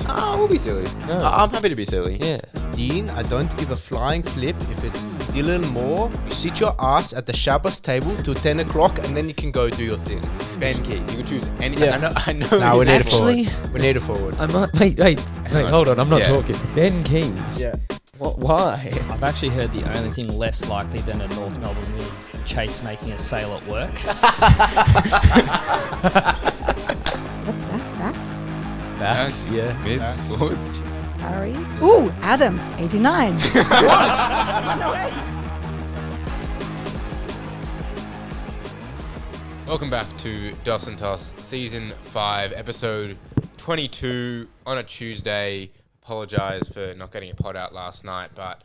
We'll be silly. No. I'm happy to be silly. Yeah. Dean, I don't give a flying flip if it's Dylan Moore. You sit your ass at the Shabbos table till 10 o'clock and then you can go do your thing. Ben Key, you can choose anything. Yeah. I know. No, we need actually- a forward. We need a forward. I might wait, hold on, I'm not talking. Ben Keys. Yeah. What? Why? I've actually heard the only thing less likely than a North Melbourne win is Chase making a sale at work. What's that? That's Backs. Yeah. Mids, forwards. Harry. Ooh, Adams, 89. Welcome back to Dos and Toss, Season 5, Episode 22 on a Tuesday. Apologise for not getting a pod out last night, but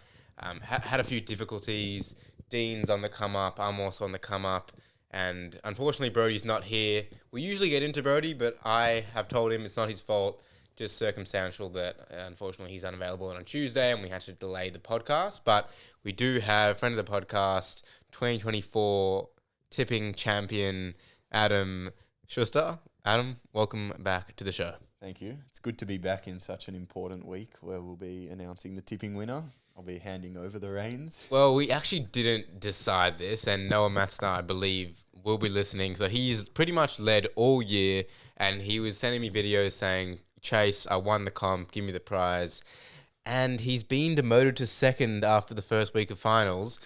had a few difficulties. Dean's on the come up, I'm also on the come up, and unfortunately Brody's not here. We usually get into Brody, but I have told him it's not his fault, just circumstantial that unfortunately he's unavailable on Tuesday and we had to delay the podcast. But we do have friend of the podcast, 2024 tipping champion, Adam Schuster. Adam, welcome back to the show. Thank you. It's good to be back in such an important week where we'll be announcing the tipping winner. I'll be handing over the reins. Well, we actually didn't decide this, and Noah Master, I believe, will be listening. So he's pretty much led all year, and he was sending me videos saying, Chase, I won the comp, give me the prize. And he's been demoted to second after the first week of finals.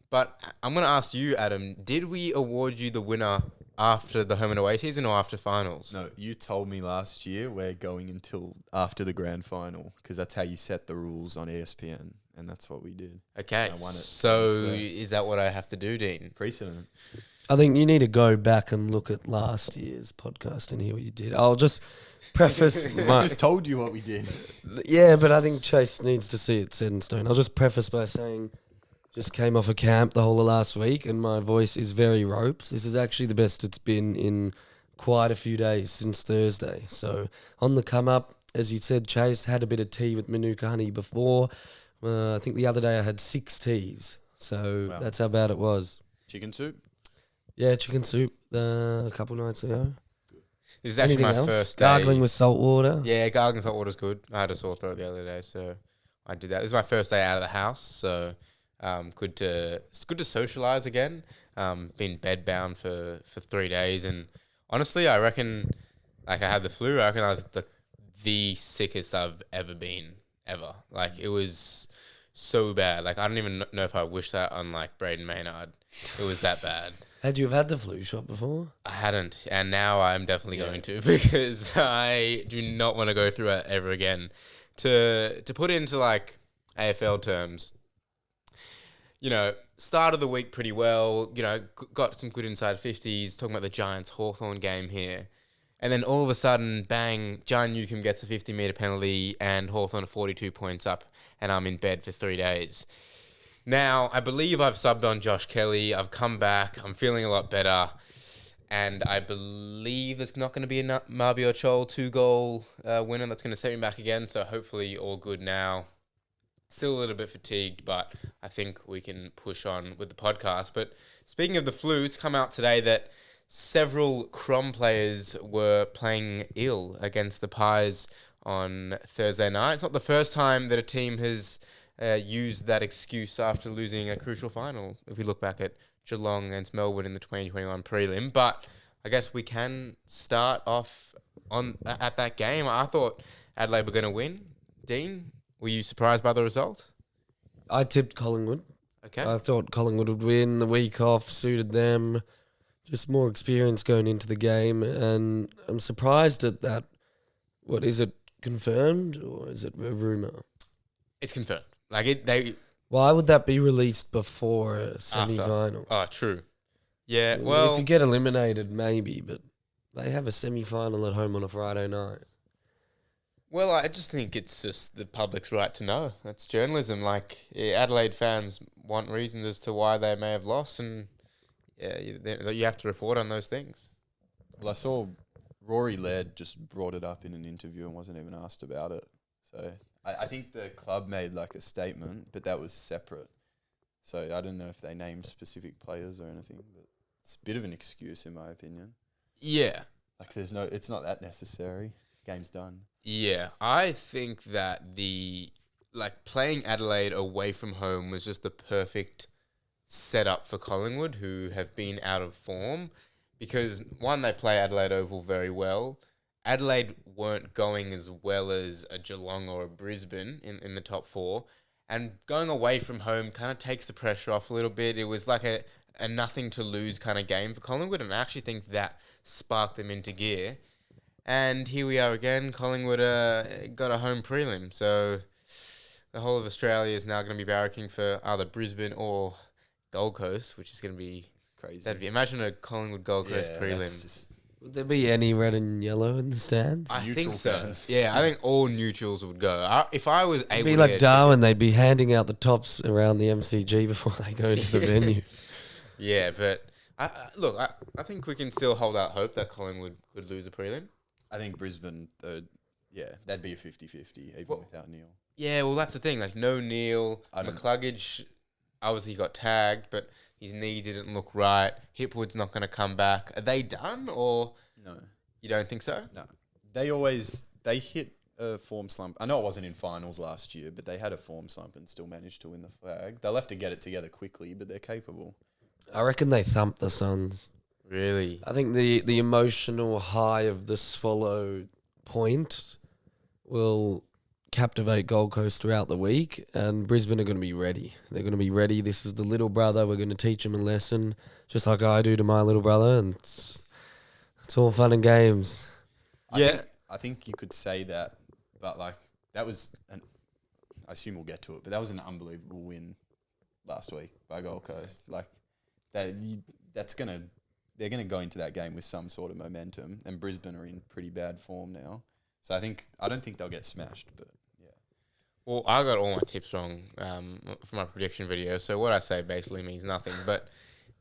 But I'm going to ask you, Adam, did we award you the winner after the home and away season or after finals? No, you told me last year we're going until after the grand final because that's how you set the rules on ESPN, and that's what we did. Okay, I won it. so That's is that what I have to do, Dean? Precedent. I think you need to go back and look at last year's podcast and hear what you did. I'll just preface I just told you what we did. Yeah, but I think Chase needs to see it set in stone. I'll just preface by saying just came off a camp the whole of last week and my voice is very ropes. This is actually the best it's been in quite a few days since Thursday. So on the come up, as you said, Chase had a bit of tea with Manuka honey before. I think the other day I had 6 teas. So Wow. that's how bad it was. Chicken soup? Yeah, chicken soup a couple nights ago. This is actually Anything my else? first day. Gargling with salt water. Yeah, gargling salt water's good. I had a sore throat the other day, so I did that. This is my first day out of the house, so it's good to socialise again. Been bedbound for 3 days, and honestly, I reckon, like I had the flu. I reckon I was the sickest I've ever been, ever. Like it was so bad. Like I don't even know if I wish that on like Braden Maynard. It was that bad. Had you have had the flu shot before? I hadn't, and now I'm definitely going to because I do not want to go through it ever again. To put into like AFL terms, you know, start of the week pretty well, you know, got some good inside 50s, talking about the Giants-Hawthorn game here. And then all of a sudden, bang, John Newcombe gets a 50-metre penalty and Hawthorn are 42 points up and I'm in bed for 3 days. Now, I believe I've subbed on Josh Kelly. I've come back. I'm feeling a lot better. And I believe there's not going to be a Marbio Chol 2-goal winner that's going to set me back again. So hopefully all good now. Still a little bit fatigued, but I think we can push on with the podcast. But speaking of the flu, it's come out today that several Crom players were playing ill against the Pies on Thursday night. It's not the first time that a team has used that excuse after losing a crucial final, if we look back at Geelong against Melbourne in the 2021 prelim. But I guess we can start off at that game. I thought Adelaide were going to win. Dean, were you surprised by the result? I tipped Collingwood. Okay. I thought Collingwood would win. The week off suited them. Just more experience going into the game. And I'm surprised at that. What, is it confirmed or is it a rumour? It's confirmed. They Why would that be released before a semi-final? Oh, true. Yeah, If well, you get eliminated, maybe, but they have a semi-final at home on a Friday night. Well, I just think it's just the public's right to know. That's journalism. Like, Adelaide fans want reasons as to why they may have lost, and you have to report on those things. Well, I saw Rory Laird just brought it up in an interview and wasn't even asked about it. So I think the club made like a statement, but that was separate. So I don't know if they named specific players or anything, but it's a bit of an excuse in my opinion. Yeah. Like it's not that necessary. game's done. Yeah, I think that playing Adelaide away from home was just the perfect setup for Collingwood, who have been out of form, because one, they play Adelaide Oval very well. Adelaide weren't going as well as a Geelong or a Brisbane in the top four, and going away from home kind of takes the pressure off a little bit. It was like a nothing to lose kind of game for Collingwood, and I actually think that sparked them into gear. And here we are again. Collingwood got a home prelim, so the whole of Australia is now going to be barracking for either Brisbane or Gold Coast, which is going to be Crazy. imagine a Collingwood Gold Coast prelim. That's just Would there be any red and yellow in the stands? I neutral think so. fans. Yeah, I think all neutrals would go. If I was It'd able be to like get Darwin. They'd be handing out the tops around the MCG before they go into the venue. Yeah, but I think we can still hold out hope that Collingwood could lose a prelim. I think Brisbane, that'd be a 50-50, even without Neil. Yeah, well, that's the thing. Like, no Neil. McCluggage obviously got tagged, but his knee didn't look right. Hipwood's not going to come back. Are they done, or No. you don't think so? No. They hit a form slump. I know it wasn't in finals last year, but they had a form slump and still managed to win the flag. They'll have to get it together quickly, but they're capable. I reckon they thumped the Suns. Really? I think the emotional high of the Swallow point will captivate Gold Coast throughout the week, and Brisbane are going to be ready. They're going to be ready. This is the little brother. We're going to teach him a lesson, just like I do to my little brother, and it's all fun and games. I think you could say that, but that was I assume we'll get to it, but that was an unbelievable win last week by Gold Coast. They're gonna go into that game with some sort of momentum, and Brisbane are in pretty bad form now. So I don't think they'll get smashed, but yeah. Well, I got all my tips wrong for my prediction video, so what I say basically means nothing. But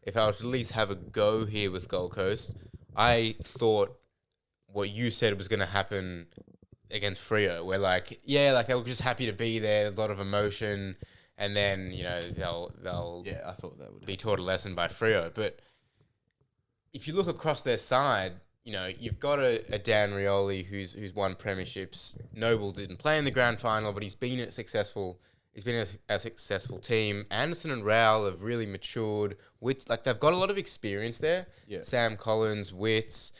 if I was to at least have a go here with Gold Coast, I thought what you said was going to happen against Freo, where they were just happy to be there, there's a lot of emotion, and then they'll I thought that would be taught a lesson by Freo. But if you look across their side, you've got a Dan Rioli who's won premierships. Noble didn't play in the grand final, but he's been successful. He's been a successful team. Anderson and Rowell have really matured. They've got a lot of experience there. Yeah. Sam Collins, Witts,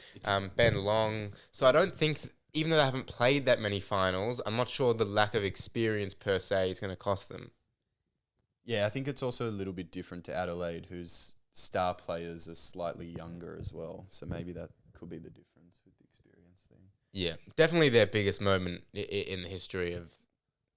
Ben Long. So I don't think, even though they haven't played that many finals, I'm not sure the lack of experience per se is going to cost them. Yeah, I think it's also a little bit different to Adelaide, whose star players are slightly younger as well. So maybe that could be the difference with the experience thing. Yeah, definitely their biggest moment in the history of.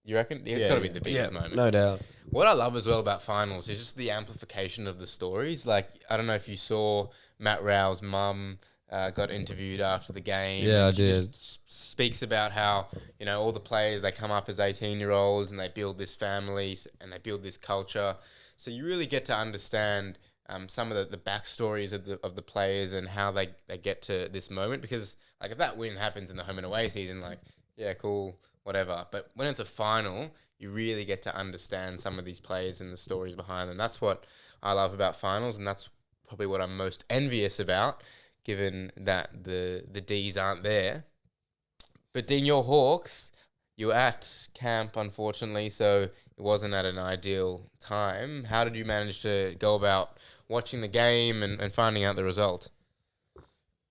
You reckon? Yeah, it's got to be the biggest moment. No doubt. What I love as well about finals is just the amplification of the stories. I don't know if you saw Matt Rao's mum got interviewed after the game. Yeah, I She did. just speaks about how, all the players, they come up as 18-year-olds and they build this family and they build this culture. So you really get to understand some of the backstories of the players and how they get to this moment. Because if that win happens in the home and away season, yeah, cool, whatever. But when it's a final, you really get to understand some of these players and the stories behind them. That's what I love about finals, and that's probably what I'm most envious about, given that the Ds aren't there. But Dean, your Hawks, you were at camp, unfortunately, so it wasn't at an ideal time. How did you manage to go about watching the game and finding out the result?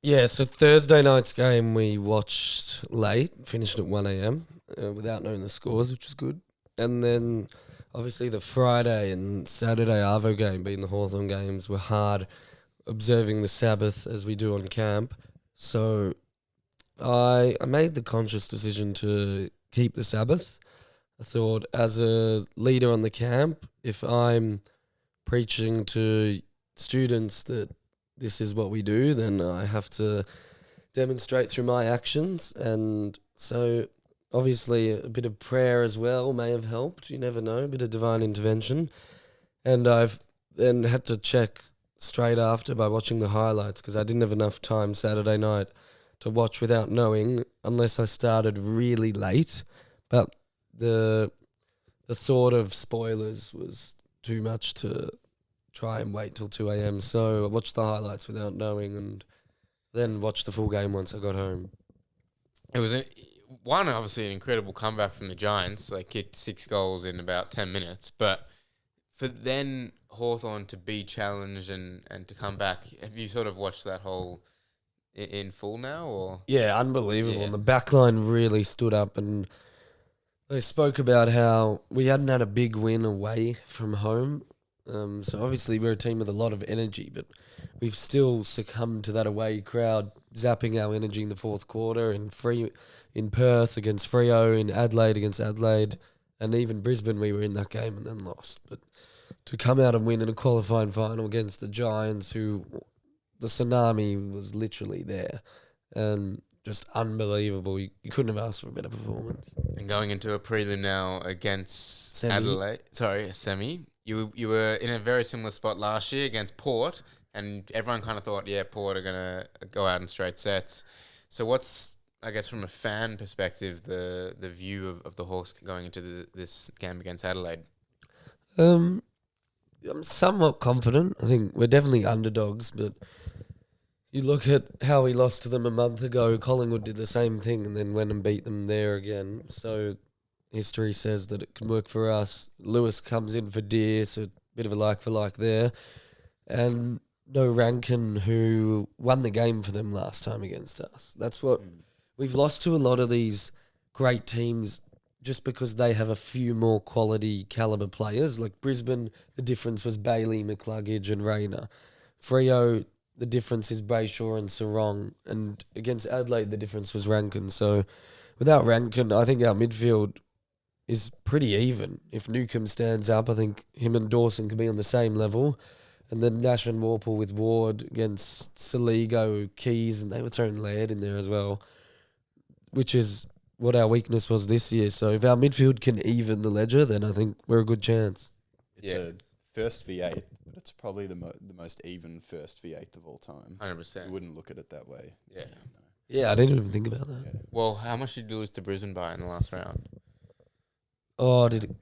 Yeah, so Thursday night's game we watched late, finished at 1 a.m. Without knowing the scores, which was good. And then obviously the Friday and Saturday Arvo game, being the Hawthorn games, were hard observing the Sabbath as we do on camp. So I made the conscious decision to keep the Sabbath. I thought, as a leader on the camp, if I'm preaching to students that this is what we do, then I have to demonstrate through my actions. And so obviously a bit of prayer as well may have helped. You never know, a bit of divine intervention. And I've then had to check straight after by watching the highlights, because I didn't have enough time Saturday night to watch without knowing, unless I started really late. But the thought of spoilers was too much to try and wait till 2 a.m. So I watched the highlights without knowing, and then watched the full game once I got home. it was obviously an incredible comeback from the Giants. They kicked 6 goals in about 10 minutes, but for then Hawthorn to be challenged and to come back, have you sort of watched that whole in full now, or? Yeah, unbelievable. Yeah. And the back line really stood up, and they spoke about how we hadn't had a big win away from home. So obviously we're a team with a lot of energy, but we've still succumbed to that away crowd zapping our energy in the fourth quarter, in Perth against Freo, in Adelaide against Adelaide, and even Brisbane we were in that game and then lost. But to come out and win in a qualifying final against the Giants, who the tsunami was literally there, just unbelievable. You couldn't have asked for a better performance. And going into a prelim now against Semi. Adelaide, a semi. You were in a very similar spot last year against Port, and everyone kind of thought, Port are going to go out in straight sets. So what's, I guess, from a fan perspective, the view of the Hawks going into this game against Adelaide? I'm somewhat confident. I think we're definitely underdogs, but you look at how we lost to them a month ago. Collingwood did the same thing and then went and beat them there again. So history says that it can work for us. Lewis comes in for Deer, so a bit of a like for like there. And no Rankin, who won the game for them last time against us. That's what we've lost to a lot of these great teams just because they have a few more quality caliber players. Like Brisbane, the difference was Bailey, McCluggage and Rayner. Freo, the difference is Brayshaw and Sarong. And against Adelaide, the difference was Rankin. So without Rankin, I think our midfield is pretty even. If Newcomb stands up, I think him and Dawson can be on the same level. And then Nash and Warple with Ward against Saligo, Keys, and they were throwing Laird in there as well, which is what our weakness was this year. So if our midfield can even the ledger, then I think we're a good chance. It's a first V8, but it's probably the most even first V8 of all time. 100%. You wouldn't look at it that way. Yeah. Yeah, I didn't even think about that. Yeah. Well, how much did you lose to Brisbane by in the last round? Oh, did it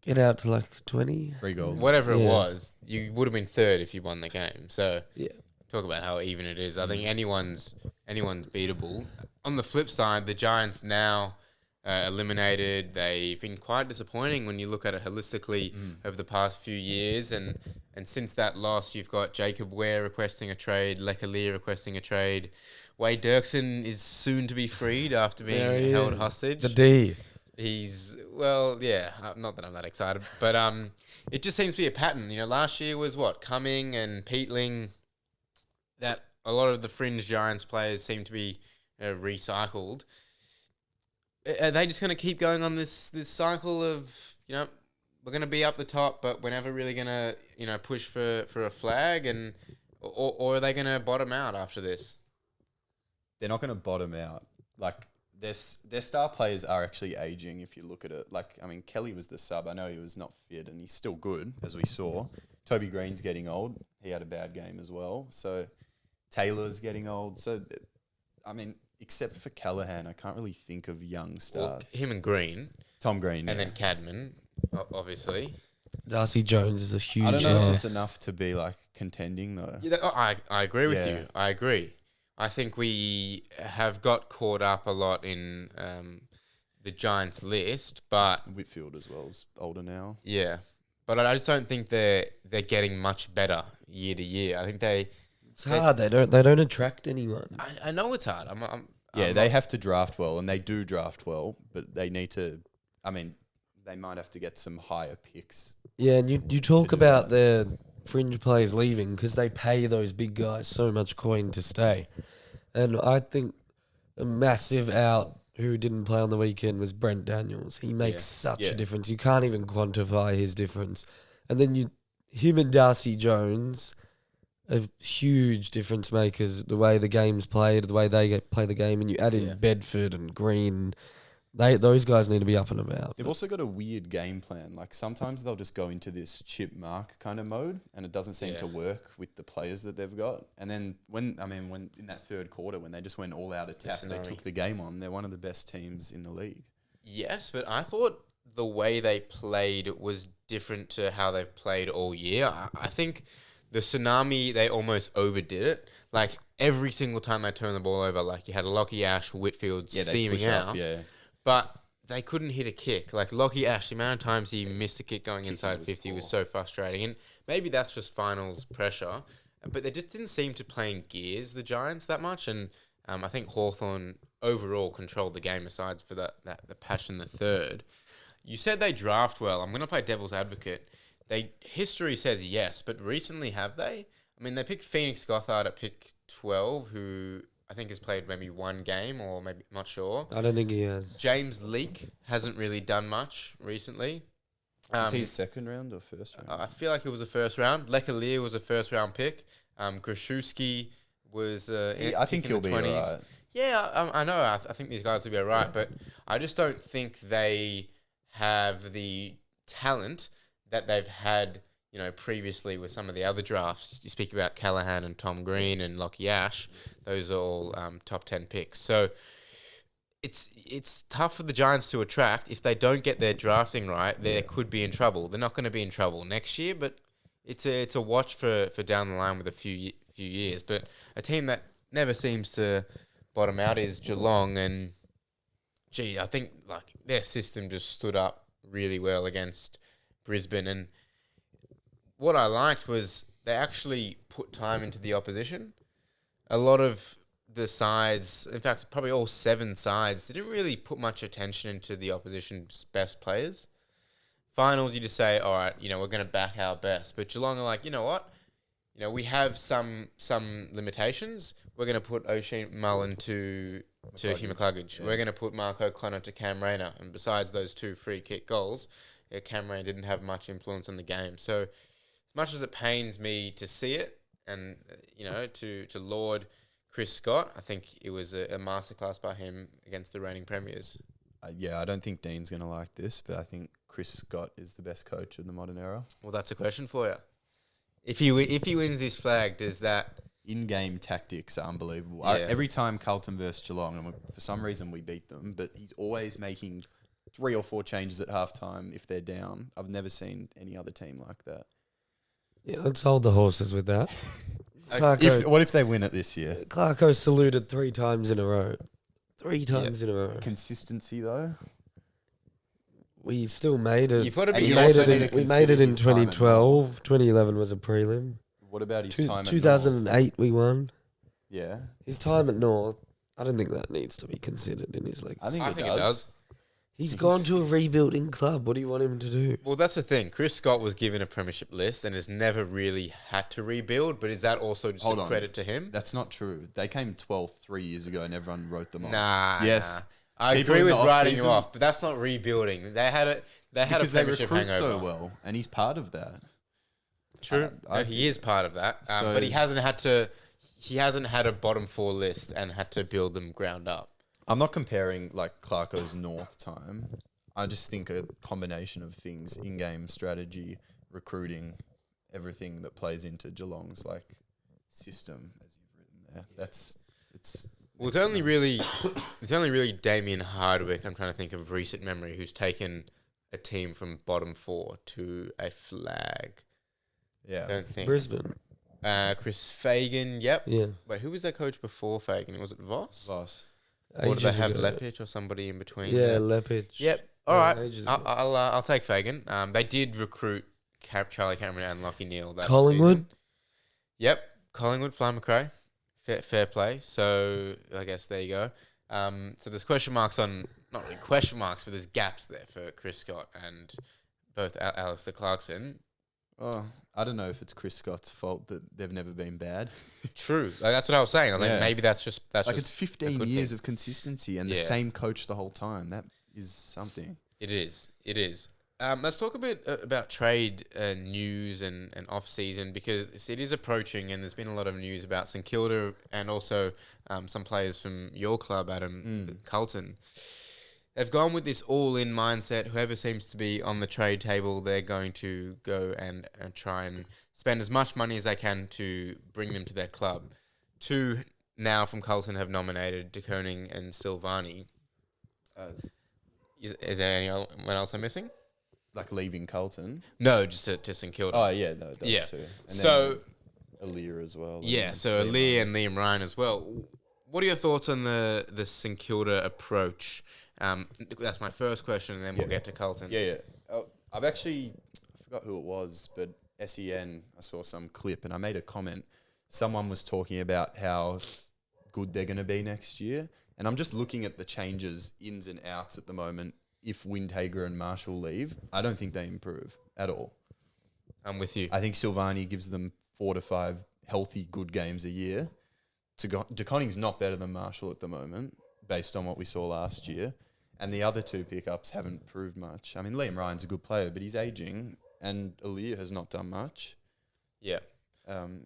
get out to like 20? 3 goals. Whatever it Yeah. was, you would have been third if you won the game. So Yeah. talk about how even it is. I think anyone's beatable. On the flip side, the Giants now eliminated. They've been quite disappointing when you look at it holistically over the past few years. And since that loss, you've got Jacob Ware requesting a trade, Leclerc requesting a trade. Wade Dirksen is soon to be freed after There being he held is. hostage. The D. He's, well, yeah, not that I'm that excited, but it just seems to be a pattern. You know, last year was Cumming and Peatling, that a lot of the fringe Giants players seem to be recycled. Are they just going to keep going on this cycle of, we're going to be up the top, but we're never really going to, push for a flag, and or are they going to bottom out after this? They're not going to bottom out. Like, their star players are actually aging if you look at it. Like, I mean, Kelly was the sub. I know he was not fit and he's still good, as we saw. Toby Green's getting old. He had a bad game as well. So Taylor's getting old. So, I mean, except for Callahan, I can't really think of young stars. Well, him and Green. Tom Green, And then Cadman, obviously. Darcy Jones is a huge I don't know if loss. it's enough to be, like, contending, though. Yeah, I agree with Yeah. you. I agree. I think we have got caught up a lot in the Giants list, but Whitfield as well is older now. yeah, but I just don't think they're getting much better year to year. I think It's hard. They don't attract anyone. I know it's hard. They have to draft well, and they do draft well, but they need to, I mean, they might have to get some higher picks. Yeah, and you talk do about their fringe players leaving because they pay those big guys so much coin to stay. And I think a massive out who didn't play on the weekend was Brent Daniels. He makes such a difference. You can't even quantify his difference. And then him and Darcy Jones are huge difference makers. The way the game's played, the way they play the game, and you add in Bedford and Green. Those guys need to be up and about. They've also got a weird game plan. Like, sometimes they'll just go into this chip mark kind of mode, and it doesn't seem to work with the players that they've got. And then when in that third quarter, when they just went all out attack, they took the game on. They're one of the best teams in the league. Yes, but I thought the way they played was different to how they've played all year. I think The tsunami, they almost overdid it. Like, every single time they turned the ball over, like, you had Lockie Ash, Whitfield steaming out. But they couldn't hit a kick. Like, Lockie Ash, the amount of times he missed a kick going inside 50 was so frustrating. And maybe that's just finals pressure. But they just didn't seem to play in gears, the Giants, that much. And I think Hawthorn overall controlled the game, aside for the passion the third. You said they draft well. I'm going to play devil's advocate. History says yes, but recently have they? I mean, they picked Phoenix Gothard at pick 12, who I think has played maybe one game, or maybe, not sure. I don't think he has. James Leake hasn't really done much recently. Is he a second round or first round? I feel like it was a first round. Lekalier was a first round pick. Grashewski was I think he'll be all right. Yeah, I know. I think these guys will be all right, but I just don't think they have the talent that they've had, previously with some of the other drafts. You speak about Callahan and Tom Green and Lockie Ash. Those are all top 10 picks. So it's tough for the Giants to attract. If they don't get their drafting right, they could be in trouble. They're not going to be in trouble next year, but it's a watch for down the line with a few years. But a team that never seems to bottom out is Geelong, and I think like their system just stood up really well against Brisbane. And what I liked was they actually put time into the opposition. A lot of the sides, in fact, probably all 7 sides, didn't really put much attention into the opposition's best players. Finals, you just say, all right, we're going to back our best. But Geelong are like, you know what? We have some limitations. We're going to put O'Shea Mullen to Hugh McCluggage. Yeah. We're going to put Mark O'Connor to Cam Rayner. And besides those 2 free kick goals, Cam Rayner didn't have much influence on the game. So as much as it pains me to see it and, to laud Chris Scott, I think it was a masterclass by him against the reigning premiers. I don't think Dean's going to like this, but I think Chris Scott is the best coach of the modern era. Well, that's a question for you. If he wins this flag, does that... In-game tactics are unbelievable. Yeah. Every time Carlton versus Geelong, and for some reason we beat them, but he's always making 3 or 4 changes at halftime if they're down. I've never seen any other team like that. Yeah, let's hold the horses with that. What if they win it this year? Clarko saluted 3 times in a row. 3 times in a row. Consistency, though? We still made it. You've got to be... We made it in 2012. 2011 was a prelim. What about his time at 2008 North? We won. Yeah. His time at North, I don't think that needs to be considered in his legacy. I think it does. He's gone to a rebuilding club. What do you want him to do? Well, that's the thing. Chris Scott was given a premiership list and has never really had to rebuild, but is that also just a credit to him? That's not true. They came 12th 3 years ago and everyone wrote them off. Yes. Nah. I agree with writing you off, but that's not rebuilding. They had a premiership hangover. So well, and he's part of that. True. He is part of that. But he hasn't had a bottom 4 list and had to build them ground up. I'm not comparing like Clarko's North time. I just think a combination of things, in-game strategy, recruiting, everything that plays into Geelong's like system, as you've written there. It's only really Damien Hardwick, I'm trying to think of recent memory, who's taken a team from bottom 4 to a flag. Yeah. I don't think. Brisbane. Chris Fagan, yep. Yeah. Wait, who was their coach before Fagan? Was it Voss? Voss. Or did they have Lepich or somebody in between? Yeah, Lepich. Yep. All right. I'll take Fagan. They did recruit Charlie Cameron and Lockie Neal. That Collingwood. Season. Yep. Collingwood, Fly McRae. Fair play. So I guess there you go. So there's question marks on, not really question marks, but there's gaps there for Chris Scott and both Alistair Clarkson. Oh, I don't know if it's Chris Scott's fault that they've never been bad. True. Like, that's what I was saying. I was like, maybe that's like just it's 15 years of consistency and the same coach the whole time. That is something. It is. Let's talk a bit about trade news and off-season, because it is approaching and there's been a lot of news about St Kilda and also some players from your club, Adam, Carlton. They've gone with this all-in mindset. Whoever seems to be on the trade table, they're going to go and try and spend as much money as they can to bring them to their club. 2 now from Carlton have nominated De Koning and Silvani. Is there anyone else I'm missing? Like leaving Carlton? No, just to St Kilda. Oh, yeah, no, those 2. And so Aaliyah as well. Yeah, so Aaliyah and Liam Ryan as well. What are your thoughts on the St Kilda approach? That's my first question, and then we'll get to Carlton. Yeah. I forgot who it was, but SEN, I saw some clip and I made a comment. Someone was talking about how good they're going to be next year. And I'm just looking at the changes, ins and outs at the moment. If Windhager and Marshall leave, I don't think they improve at all. I'm with you. I think Silvani gives them 4 to 5 healthy, good games a year. DeConning's not better than Marshall at the moment, based on what we saw last year. And the other 2 pickups haven't proved much. I mean, Liam Ryan's a good player, but he's aging, and Aaliyah has not done much. Yeah.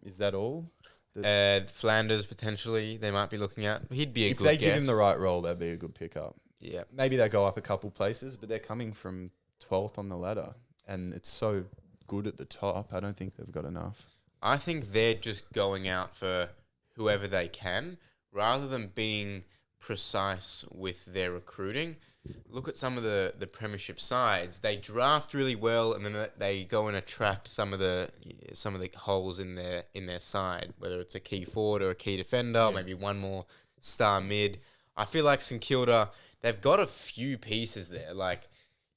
Is that all? Flanders, potentially, they might be looking at. He'd be a If good they get. give him the right role, that'd be a good pickup. Yeah. Maybe they go up a couple places, but they're coming from 12th on the ladder. And it's so good at the top, I don't think they've got enough. I think they're just going out for whoever they can, rather than being precise with their recruiting. Look at some of the premiership sides. They draft really well, and then they go and attract some of the holes in their side, whether it's a key forward or a key defender, maybe one more star mid. I feel like St Kilda, they've got a few pieces there. Like,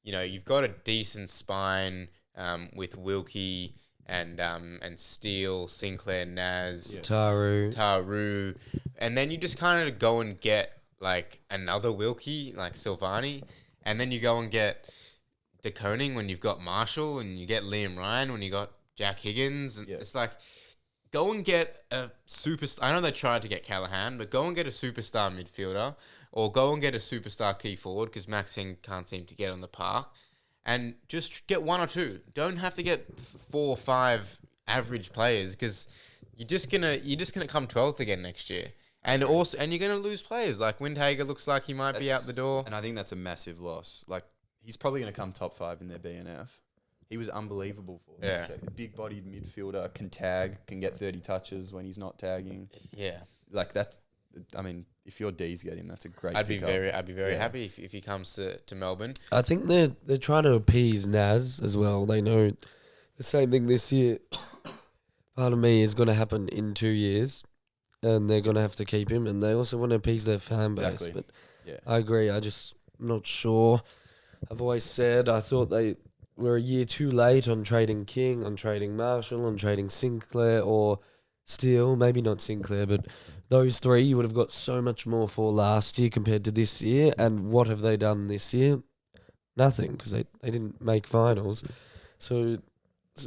you've got a decent spine with Wilkie and Steele, Sinclair, Naz, Taru, and then you just kind of go and get like another Wilkie, like Silvani, and then you go and get DeConing when you've got Marshall, and you get Liam Ryan when you got Jack Higgins, and it's like, go and get a superstar. I know they tried to get Callahan, but go and get a superstar midfielder, or go and get a superstar key forward, because Maxine can't seem to get on the park, and just get 1 or 2. Don't have to get 4 or 5 average players, because you're just gonna come 12th again next year. And you're going to lose players. Like Windhager looks like he might be out the door. And I think that's a massive loss. Like, he's probably going to come top 5 in their BNF. He was unbelievable for them. Yeah. So, big-bodied midfielder, can tag, can get 30 touches when he's not tagging. Yeah. Like, if your D's get him, that's a great I'd be pickup. very happy if he comes to Melbourne. I think they're trying to appease Naz as well. They know the same thing this year, part of me, is going to happen in 2 years. And they're going to have to keep him. And they also want to appease their fan base. Exactly. But I agree. I'm not sure. I've always said I thought they were a year too late on trading King, on trading Marshall, on trading Sinclair or Steele. Maybe not Sinclair, but those 3 you would have got so much more for last year compared to this year. And what have they done this year? Nothing, because they didn't make finals. So,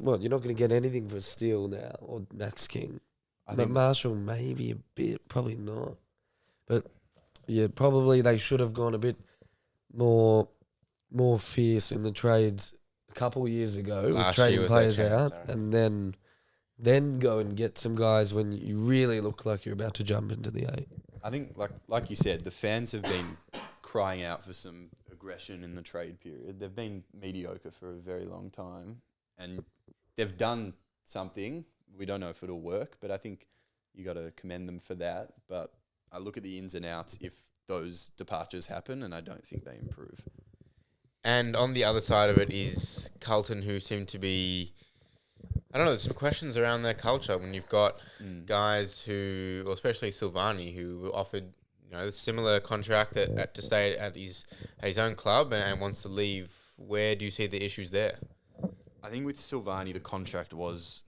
what, you're not going to get anything for Steele now or Max King. I But think Marshall, maybe a bit, probably not. But yeah, probably they should have gone a bit more fierce in the trades a couple years ago, with Last year trading was their players chance, out, and then go and get some guys when you really look like you're about to jump into the 8. I think, like you said, the fans have been crying out for some aggression in the trade period. They've been mediocre for a very long time, and they've done something. We don't know if it'll work, but I think you got to commend them for that. But I look at the ins and outs if those departures happen, and I don't think they improve. And on the other side of it is Carlton, who seem to be, I don't know, there's some questions around their culture when you've got guys who, or especially Silvani, who were offered a similar contract to stay at his own club and wants to leave. Where do you see the issues there? I think with Silvani, the contract was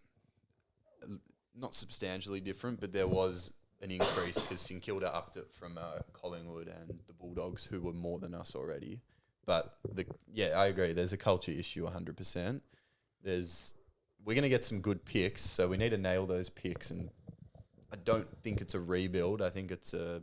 not substantially different, but there was an increase because St Kilda upped it from Collingwood and the Bulldogs, who were more than us already. But I agree. There's a culture issue, 100%. We're going to get some good picks, so we need to nail those picks. And I don't think it's a rebuild. I think it's a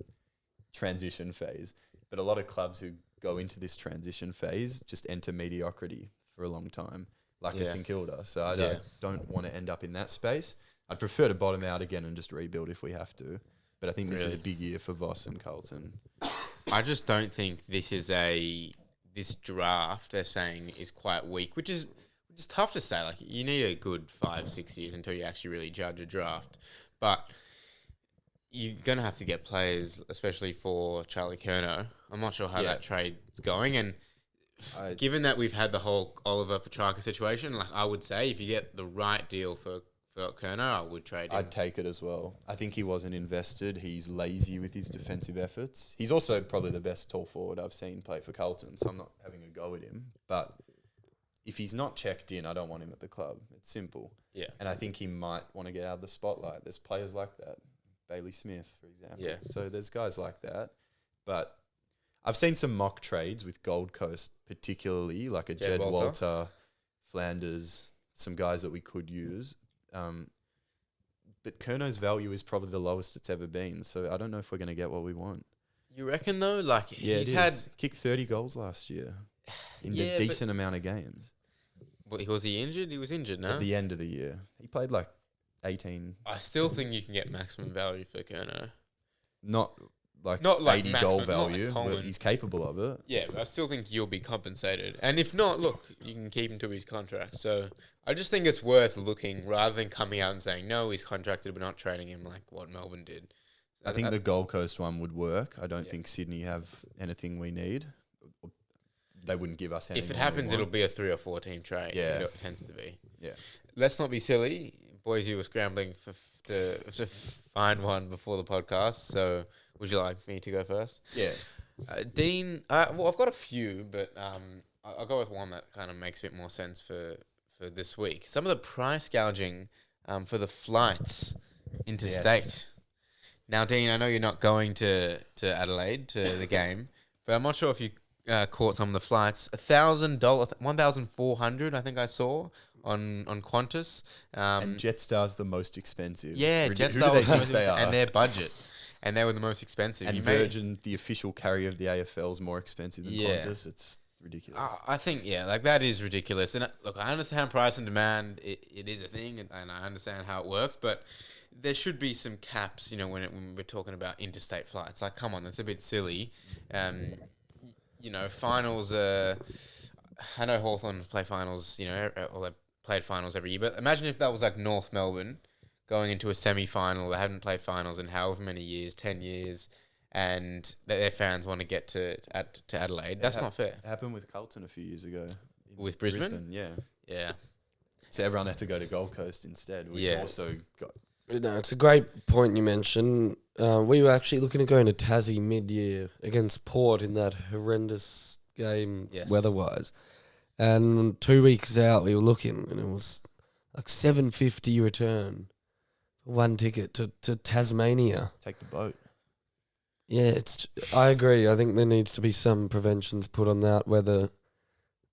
transition phase. But a lot of clubs who go into this transition phase just enter mediocrity for a long time, like a St Kilda. So I don't want to end up in that space. I'd prefer to bottom out again and just rebuild if we have to. But I think this is a big year for Voss and Carlton. I just don't think this draft, they're saying, is quite weak, which is tough to say. Like, you need a good 5-6 years until you actually really judge a draft. But you're going to have to get players, especially for Charlie Curnow. I'm not sure how that trade's going. And given that we've had the whole Oliver Petrarca situation, like, I would say if you get the right deal for Kerner, I would trade him. I'd take it as well. I think he wasn't invested. He's lazy with his defensive efforts. He's also probably the best tall forward I've seen play for Carlton, so I'm not having a go at him. But if he's not checked in, I don't want him at the club. It's simple. Yeah. And I think he might want to get out of the spotlight. There's players like that. Bailey Smith, for example. Yeah. So there's guys like that. But I've seen some mock trades with Gold Coast, particularly like a Jed Walter, Flanders, some guys that we could use. But Kerno's value is probably the lowest it's ever been. So I don't know if we're going to get what we want. You reckon though? Like he's had kicked 30 goals last year in Yeah, a decent amount of games. Was he injured? He was injured, no? At the end of the year, he played like 18. I still think you can get maximum value for Kerno. Not like 80 goal maximum, not like value, but Coleman. he's capable of it. Yeah, but I still think you'll be compensated. And if not, look, you can keep him to his contract. So I just think it's worth looking rather than coming out and saying, no, he's contracted, we're not trading him like what Melbourne did. I think the Gold Coast one would work. I don't think Sydney have anything we need. They wouldn't give us anything. If it happens, it'll be a 3 or 4 team trade. Yeah. It tends to be. Yeah. Let's not be silly. Boys, you were scrambling to find one before the podcast. So would you like me to go first? Yeah. Dean, well, I've got a few, but I'll go with one that kind of makes a bit more sense for this week. Some of the price gouging for the flights interstate. Yes. Now, Dean, I know you're not going to Adelaide to the game, but I'm not sure if you caught some of the flights. $1,000, $1,400, I think I saw on Qantas. And Jetstar's the most expensive. Yeah, Who Jetstar do they was the think most they are? and their budget, and they were the most expensive. And Virgin, the official carrier of the AFL, is more expensive than Qantas. It's ridiculous. I think, like that is ridiculous. And look, I understand price and demand. It is a thing, and I understand how it works, but there should be some caps, when we're talking about interstate flights. Like, come on, that's a bit silly. Finals, I know Hawthorn play finals, or they played finals every year, but imagine if that was like North Melbourne going into a semi-final. They haven't played finals in however many years, 10 years, and their fans want to get to Adelaide. That's not fair. It happened with Carlton a few years ago. With Brisbane? Yeah. Yeah. So everyone had to go to Gold Coast instead, which also got... No, it's a great point you mentioned. We were actually looking at going to Tassie mid-year against Port in that horrendous game weather-wise. And 2 weeks out, we were looking, and it was like $750 return for one ticket to Tasmania. Take the boat. Yeah, I agree. I think there needs to be some preventions put on that, whether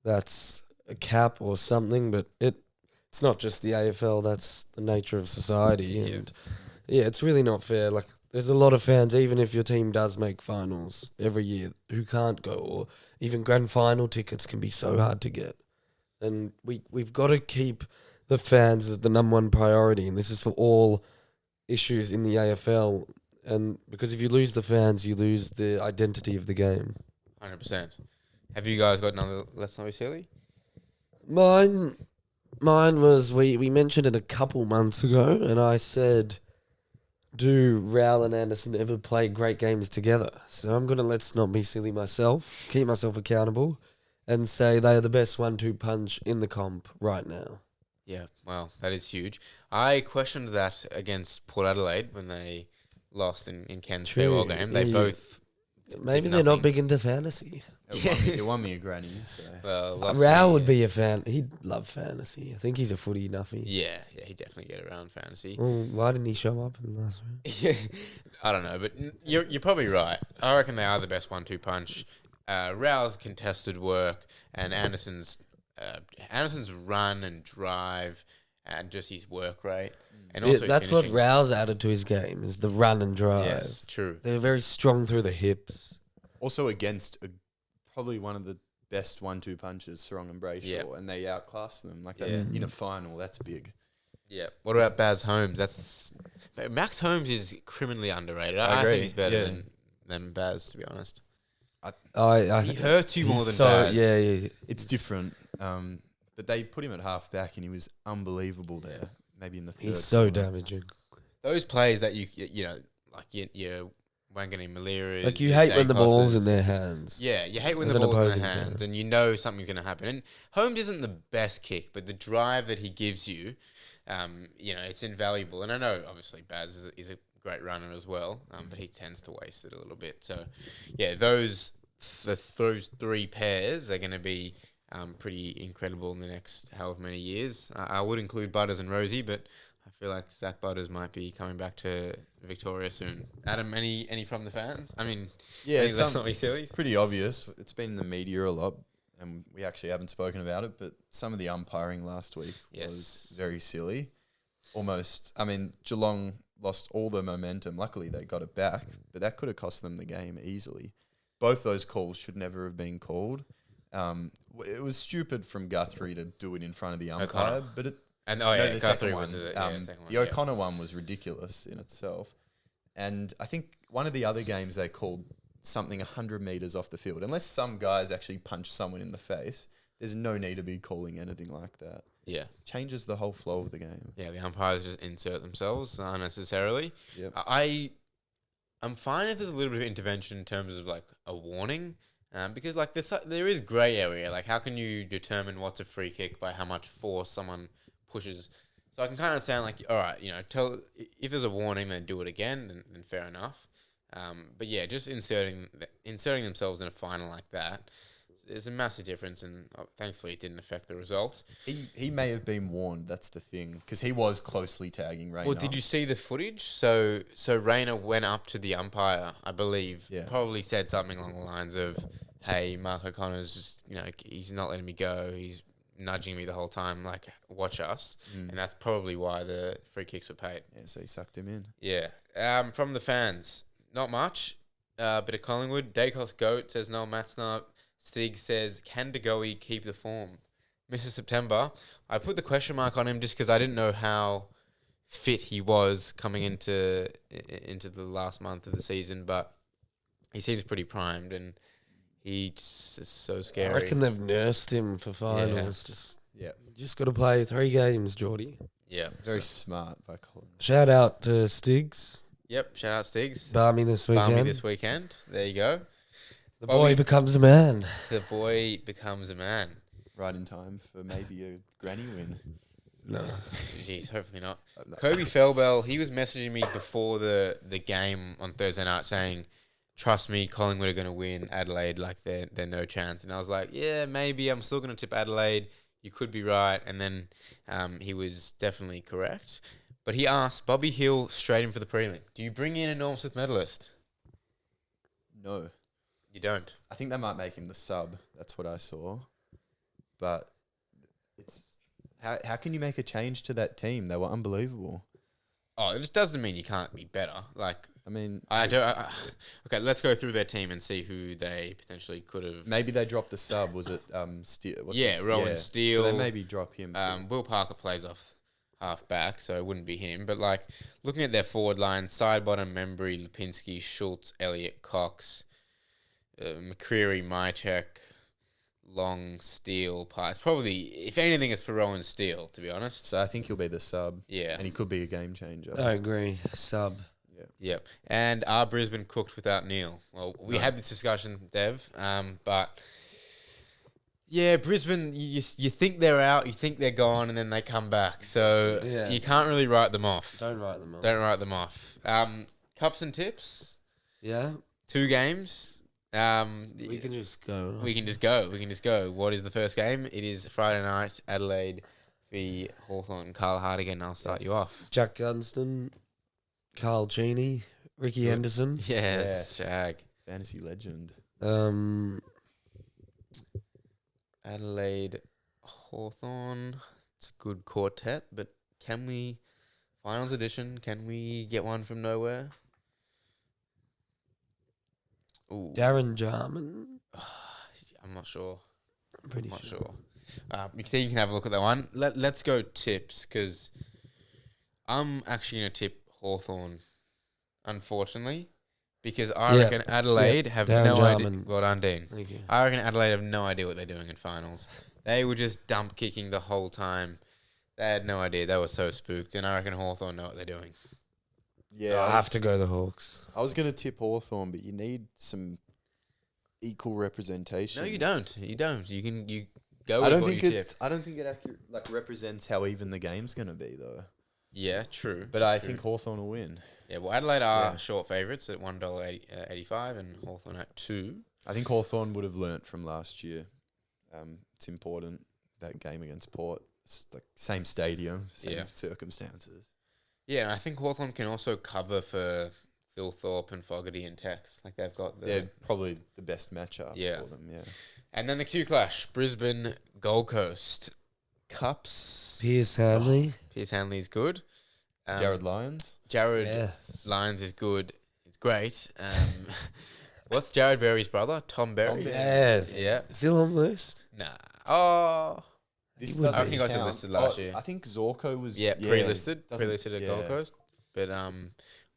that's a cap or something, but it's not just the AFL, that's the nature of society. And it's really not fair. Like, there's a lot of fans, even if your team does make finals every year, who can't go, or even grand final tickets can be so hard to get. And we've got to keep the fans as the number one priority, and this is for all issues in the AFL. And because if you lose the fans, you lose the identity of the game. 100%. Have you guys got another Let's Not Be Silly? Mine was, we mentioned it a couple months ago, and I said, do Rowell and Anderson ever play great games together? So I'm going to let's not be silly myself, keep myself accountable, and say they are the best 1-2 punch in the comp right now. Yeah, well, that is huge. I questioned that against Port Adelaide when they lost in Ken's farewell game. They both... Maybe they're not big into fantasy. It won me a granny. So. Well, Rao would be a fan. He'd love fantasy. I think he's a footy nuffy. Yeah, he'd definitely get around fantasy. Well, why didn't he show up in the last round? I don't know, but you're probably right. I reckon they are the best 1-2 punch. Rao's contested work and Anderson's run and drive and just his work rate. And also that's what finishing. Rao's added to his game, is the run and drive. Yes, true. They're very strong through the hips. Also against probably one of the best 1-2 punches, Sarong and Brayshaw, and they outclassed them. Like that in a final, that's big. Yeah. What about Baz Holmes? Max Holmes is criminally underrated. I agree. think he's better than Baz, to be honest. He hurts you more than Baz. Yeah. It's different. But they put him at half back, and he was unbelievable there. Maybe in the third. He's so damaging. Those plays that like your Wangani Malira. Like, you hate when the ball's in their hands. Yeah, you hate when As the an ball's in opposing their hands, fan. and you know something's going to happen. And Holmes isn't the best kick, but the drive that he gives you, it's invaluable. And I know obviously Baz is a great runner as well, but he tends to waste it a little bit. So, yeah, those 3 pairs are going to be pretty incredible in the next however many years. I would include Butters and Rosie, but I feel like Zach Butters might be coming back to Victoria soon. Adam, any from the fans? I mean, Yeah, let's not be silly. it's pretty obvious. It's been in the media a lot, and we actually haven't spoken about it, but some of the umpiring last week was very silly. Almost, I mean, Geelong lost all the momentum. Luckily, they got it back, but that could have cost them the game easily. Both those calls should never have been called. It was stupid from Guthrie to do it in front of the umpire, O'Connor. but The second Guthrie one, was the second one. the O'Connor one was ridiculous in itself. And I think one of the other games they called something 100 metres off the field. Unless some guys actually punch someone in the face, there's no need to be calling anything like that. Yeah. Changes the whole flow of the game. Yeah, the umpires just insert themselves unnecessarily. Yep. I'm fine if there's a little bit of intervention in terms of like a warning, because like there is grey area. Like, how can you determine what's a free kick by how much force someone pushes? So I can kind of sound like, all right, if there's a warning, then do it again, then fair enough. But yeah, just inserting themselves in a final like that, there's a massive difference, and thankfully it didn't affect the result. He may have been warned, that's the thing, because he was closely tagging Rayner. Well, did you see the footage? So Rayner went up to the umpire, I believe, probably said something along the lines of, hey, Mark O'Connor's just, he's not letting me go, he's nudging me the whole time, like, watch us. And that's probably why the free kicks were paid. Yeah, so he sucked him in. Yeah. From the fans, not much. Bit of Collingwood. Dacos Goat says no, Matt's not. Stig says, can DeGoey keep the form? Mr. September, I put the question mark on him just because I didn't know how fit he was coming into the last month of the season, but he seems pretty primed, and he's just so scary. I reckon they've nursed him for finals. Just got to play 3 games, Geordie. Yeah. Very smart by Colin. Shout out to Stigs. Yep, shout out Stigs. Barmy this weekend. Barmy this weekend. There you go. The Bobby boy becomes a man. The boy becomes a man. Right in time for maybe a granny win. No. Jeez, hopefully not. Kobe Felbell, he was messaging me before the game on Thursday night saying, trust me, Collingwood are going to win Adelaide, like they're no chance. And I was like, yeah, maybe. I'm still going to tip Adelaide. You could be right. And then he was definitely correct. But he asked Bobby Hill straight in for the prelim. Do you bring in a Norm Smith medalist? No. You don't. I think they might make him the sub. That's what I saw. But it's how can you make a change to that team? They were unbelievable. Oh, it just doesn't mean you can't be better. Like, I mean, okay, let's go through their team and see who they potentially could have. maybe they dropped the sub. Was it Steele? Rowan Steele. So they maybe drop him. Will Parker plays off half back, so it wouldn't be him. But like, looking at their forward line, side bottom, Membry, Lipinski, Schultz, Elliott, Cox, McCreary, Mychek, Long, Steele, Pies. Probably, if anything, it's for Rowan Steele, to be honest. So I think he'll be the sub. Yeah. And he could be a game changer. I agree. Sub. Yep. And are Brisbane cooked without Neil? Well, we had this discussion, Dev, but yeah, Brisbane, you think they're out, you think they're gone, and then they come back. So you can't really write them off. Don't write them off. Don't write them off. Cups and tips. Yeah. 2 games. We can just go. We can just go. What is the first game? It is Friday night, Adelaide v Hawthorn. Carl Hardigan, I'll start you off. Jack Gunston, Carl Cheney, Ricky Henderson. Yes, Jag. Fantasy legend. Adelaide, Hawthorn. It's a good quartet, but can we, finals edition, can we get one from nowhere? Ooh. Darren Jarman. I'm not sure. I'm pretty sure. You can have a look at that one. Let's go tips, because I'm actually going to tip Hawthorn, unfortunately, because I reckon Adelaide have Darren no Jarman. idea. Well done, Dean. Thank you. I reckon Adelaide have no idea what they're doing in finals. They were just dump kicking the whole time. They had no idea. They were so spooked, and I reckon Hawthorn know what they're doing. Yeah, I have to go the Hawks. I was going to tip Hawthorn, but you need some equal representation. No, you don't. You don't. You go I with don't what think you it. tipped. I don't think it represents how even the game's gonna be though. Yeah, true. But I true. think Hawthorn will win. Yeah, well, Adelaide are Yeah. short favourites at $1.85 and Hawthorn at 2. I think Hawthorn would have learnt from last year. It's important, that game against Port. It's like same stadium, same Yeah. circumstances. Yeah, and I think Hawthorn can also cover for Thilthorpe and Fogarty and Tex. Like they've got They're probably the best matchup Yeah. for them. Yeah. And then the Q Clash, Brisbane, Gold Coast. Cups. Pierce Hanley. Pierce Hanley's good. Jared Lyons. Jared Yes. Lyons is good. It's great. What's Jared Berry's brother? Tom Berry? Berry. Yes. Yeah. Still on the list. Nah. Oh. This would I doesn't think he got count. listed last year. I think Zorko was pre-listed. doesn't- Pre-listed at Gold Coast. But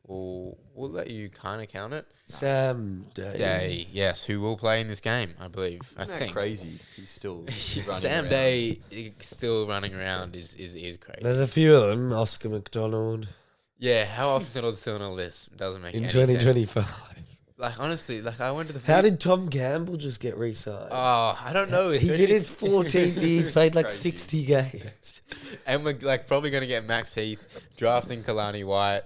we'll let you kind of count it. Sam Day. Yes, who will play in this game, I believe. I Isn't that think. crazy? He's still running Sam around. Day still running around is crazy. There's a few of them. Oscar McDonald Yeah, how often was still on a list? Doesn't make in any sense. 2025. Like honestly, like I went to the. How did Tom Campbell just get re-signed? Oh, I don't know. He did his 14th. He's played like Crazy. 60 games. And we're like probably gonna get Max Heath, drafting Kalani White,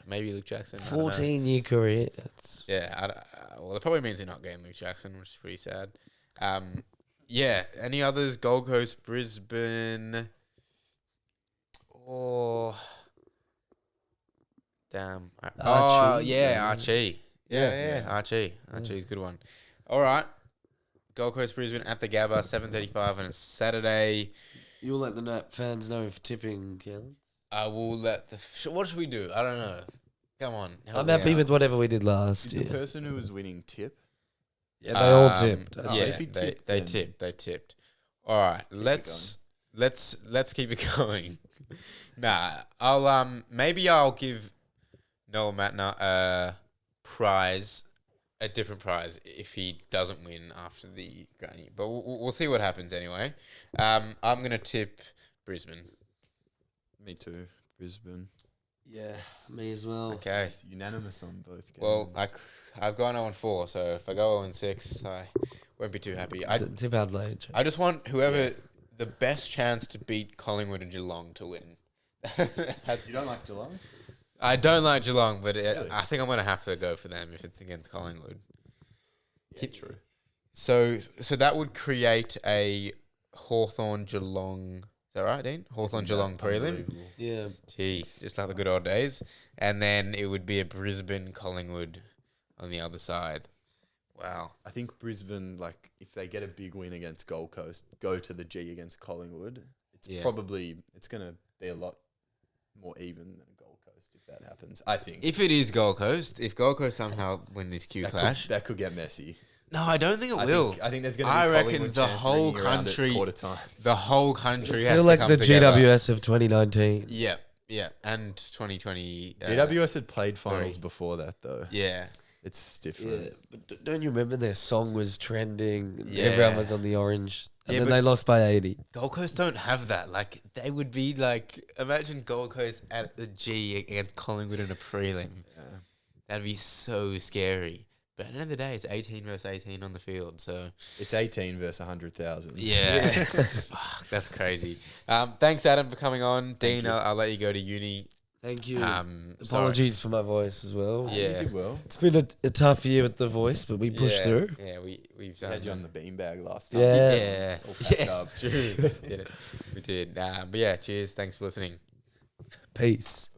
maybe Luke Jackson. I don't know. 14-year career. That's Yeah, well, that probably means they're not getting Luke Jackson, which is pretty sad. Yeah, any others? Gold Coast, Brisbane, or damn. Oh Archie, yeah, yeah. Archie. Yeah, Yes. yeah, Archie. Archie's a good one. All right, Gold Coast, Brisbane at the Gabba, 7:35 on a Saturday. You'll let the Nat fans know if tipping counts. I will let the. What should we do? I don't know. Come on. help I'm me happy out. with whatever we did last Is the year. person who was winning tip? Yeah, they all Um, tipped. Oh, Yeah, if he they tipped, they then- tipped. They tipped. All right, let's keep it going. Nah, I'll maybe I'll give Noel Matner a prize, a different prize if he doesn't win after the granny. But we'll see what happens anyway. I'm gonna tip Brisbane. Me too. Brisbane. Yeah, me as well. Okay. It's unanimous on both games. Well, I've gone 0-4, so if I go 0-6, I won't be too happy. Tip Adelaide. I just want whoever the best chance to beat Collingwood and Geelong to win. you don't like Geelong? I don't like Geelong, but Really? I think I'm gonna have to go for them if it's against Collingwood. Yeah, true. So that would create a Hawthorn Geelong. Is that right, Dean? Hawthorn Geelong prelim. Yeah. Gee, just like the good old days. And then it would be a Brisbane Collingwood on the other side. Wow. I think Brisbane, like, if they get a big win against Gold Coast, go to the G against Collingwood, it's Yeah. it's going to be a lot more even than Gold Coast if that happens, I think. If it is Gold Coast, if Gold Coast somehow win this Q clash, That could get messy. no, I don't think it will. I think there's going to be I reckon Collingwood the chants whole ringing around at country- quarter time. The whole country I has feel to like come the together. GWS of 2019. Yeah, yeah, and 2020. GWS had played finals sorry. before that, though. Yeah, It's Yeah, different. but don't you remember their song was trending? And Yeah. everyone was on the orange. And Yeah, then but- they lost by 80. Gold Coast don't have that. Like they would be like, imagine Gold Coast at the G against Collingwood in a prelim. Yeah. That'd be so scary. But at the end of the day, it's 18 versus 18 on the field. So It's 18 versus 100,000. yeah, fuck, that's crazy. Thanks, Adam, for coming on. Dean, I'll let you go to uni. Thank you. Sorry. Apologies for my voice as well. Yeah. You did well. It's been a tough year with the voice, but we pushed Yeah, through. Yeah, we've We done. had you on the beanbag last time. Yeah. Yeah, All packed yes, up. true. We did it. We did. But yeah, cheers. Thanks for listening. Peace.